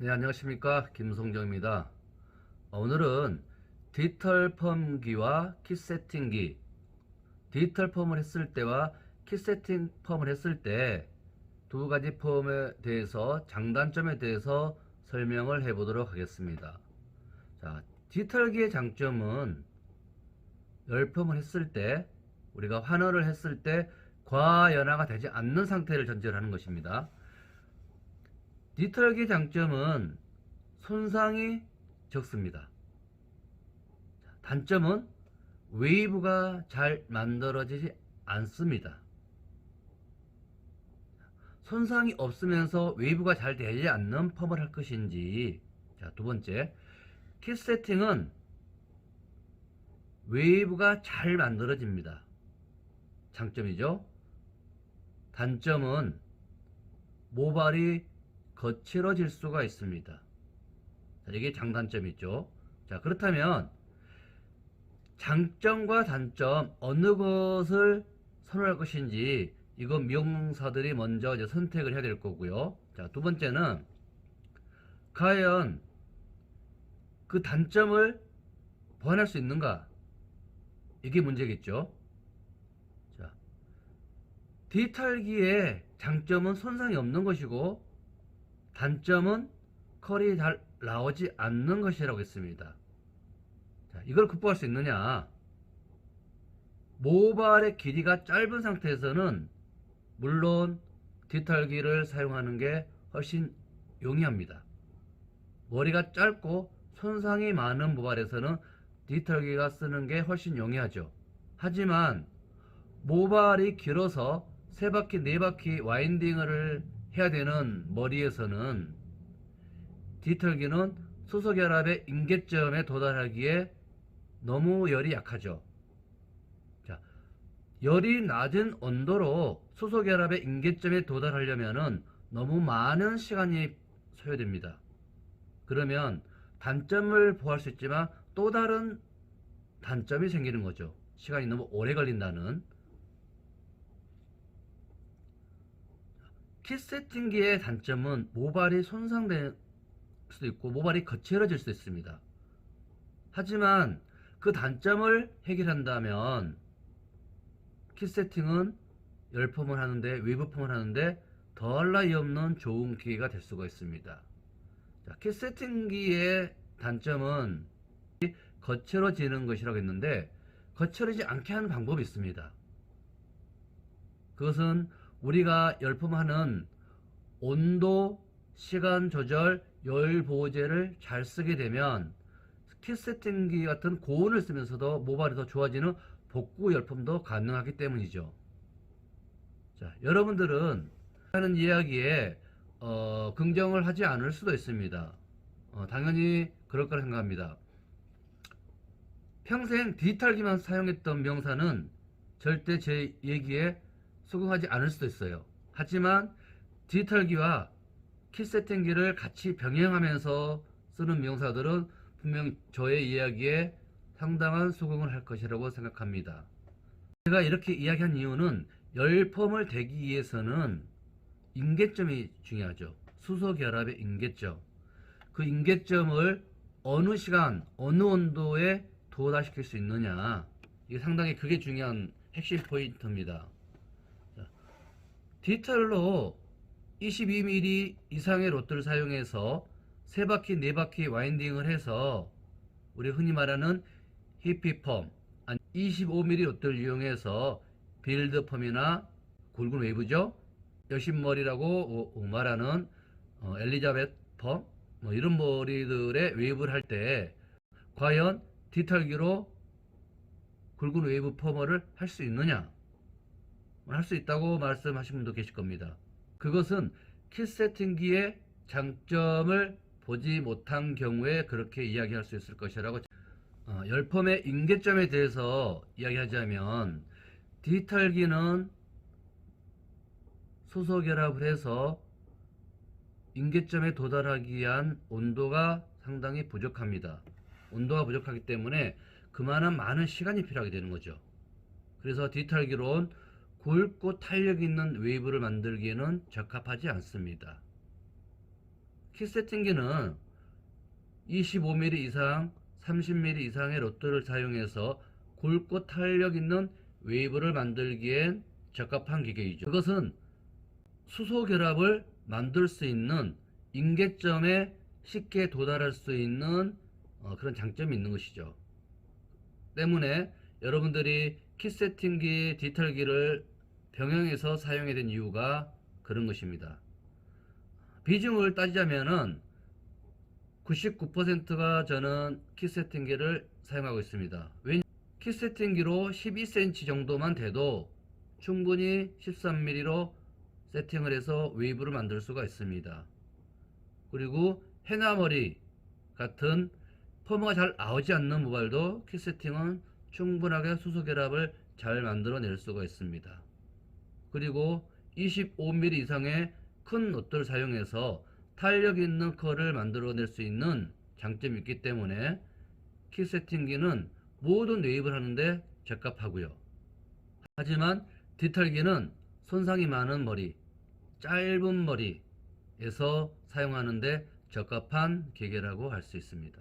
네, 안녕하십니까. 김송정입니다. 오늘은 디지털 펌기와 키 세팅기, 디지털 펌을 했을 때와 키 세팅 펌을 했을 때 두 가지 펌에 대해서 장단점에 대해서 설명을 해보도록 하겠습니다. 자, 디지털기의 장점은 열 펌을 했을 때 우리가 환원을 했을 때 과연화가 되지 않는 상태를 전제로 하는 것입니다. 디지털기의 장점은 손상이 적습니다. 단점은 웨이브가 잘 만들어지지 않습니다. 손상이 없으면서 웨이브가 잘 되지 않는 펌을 할 것인지. 자, 두 번째, 킷 세팅은 웨이브가 잘 만들어집니다. 장점이죠. 단점은 모발이 거칠어질 수가 있습니다. 자, 이게 장단점이죠. 자, 그렇다면 장점과 단점 어느 것을 선호할 것인지 이건 미용사들이 먼저 이제 선택을 해야 될 거고요. 자, 두 번째는 과연 그 단점을 보완할 수 있는가? 이게 문제겠죠. 자, 디지털기의 장점은 손상이 없는 것이고 단점은 컬이 잘 나오지 않는 것이라고 했습니다. 자, 이걸 극복할 수 있느냐? 모발의 길이가 짧은 상태에서는 물론 디지털기를 사용하는 게 훨씬 용이합니다. 머리가 짧고 손상이 많은 모발에서는 디지털기가 쓰는 게 훨씬 용이하죠. 하지만 모발이 길어서 세 바퀴, 네 바퀴 와인딩을 해야 되는 머리에서는 디지털기는 수소결합의 임계점에 도달하기에 너무 열이 약하죠. 자, 열이 낮은 온도로 수소결합의 임계점에 도달하려면 너무 많은 시간이 소요됩니다. 그러면 단점을 보호할 수 있지만 또 다른 단점이 생기는 거죠. 시간이 너무 오래 걸린다는. 킷 세팅기의 단점은 모발이 손상될 수도 있고 모발이 거칠어질 수도 있습니다. 하지만 그 단점을 해결한다면 킷 세팅은 열펌을 하는데 웨이브 펌을 하는데 더할 나위 없는 좋은 기회가 될 수가 있습니다. 자, 킷 세팅기의 단점은 거칠어지는 것이라고 했는데 거칠어지지 않게 하는 방법이 있습니다. 그것은 우리가 열펌하는 온도, 시간 조절, 열 보호제를 잘 쓰게 되면 킷 세팅기 같은 고온을 쓰면서도 모발이 더 좋아지는 복구 열펌도 가능하기 때문이죠. 자, 여러분들은 하는 이야기에 긍정을 하지 않을 수도 있습니다. 당연히 그럴 거라 생각합니다. 평생 디지털기만 사용했던 명사는 절대 제 얘기에 수긍하지 않을 수도 있어요. 하지만 디지털기와 킷 세팅기를 같이 병행하면서 쓰는 명사들은 분명 저의 이야기에 상당한 수긍을 할 것이라고 생각합니다. 제가 이렇게 이야기한 이유는 열펌을 대기 위해서는 임계점이 중요하죠. 수소결합의 임계점. 그 임계점을 어느 시간, 어느 온도에 도달시킬 수 있느냐. 이게 상당히 그게 중요한 핵심 포인트입니다. 디지털로 22mm 이상의 로트를 사용해서 세 바퀴, 네 바퀴 와인딩을 해서 우리 흔히 말하는 히피펌, 25mm 로트를 이용해서 빌드펌이나 굵은 웨이브죠. 여신머리라고 말하는 엘리자베트 펌, 뭐 이런 머리들의 웨이브를 할 때 과연 디지털기로 굵은 웨이브 펌을 할 수 있느냐? 할 수 있다고 말씀하신 분도 계실 겁니다. 그것은 킷 세팅기의 장점을 보지 못한 경우에 그렇게 이야기할 수 있을 것이라고. 열펌의 임계점에 대해서 이야기하자면 디지털기는 수소결합을 해서 임계점에 도달하기 위한 온도가 상당히 부족합니다. 온도가 부족하기 때문에 그만한 많은 시간이 필요하게 되는 거죠. 그래서 디지털기로는 굵고 탄력 있는 웨이브를 만들기에는 적합하지 않습니다. 킷 세팅기는 25mm 이상, 30mm 이상의 로드를 사용해서 굵고 탄력 있는 웨이브를 만들기엔 적합한 기계이죠. 그것은 수소 결합을 만들 수 있는 임계점에 쉽게 도달할 수 있는 그런 장점이 있는 것이죠. 때문에 여러분들이 킷 세팅기, 디탈기를 병행해서 사용해야 된 이유가 그런 것입니다. 비중을 따지자면은 99%가 저는 킷 세팅기를 사용하고 있습니다. 킷 세팅기로 12cm 정도만 돼도 충분히 13mm로 세팅을 해서 웨이브를 만들 수가 있습니다. 그리고 해나머리 같은 펌머가 잘 나오지 않는 모발도 킷 세팅은 충분하게 수소 결합을 잘 만들어낼 수가 있습니다. 그리고 25mm 이상의 큰 롯들을 사용해서 탄력 있는 컬을 만들어낼 수 있는 장점이 있기 때문에 킷 세팅기는 모든 웨이브를 하는데 적합하고요. 하지만 디탈기는 손상이 많은 머리, 짧은 머리에서 사용하는데 적합한 기계라고 할 수 있습니다.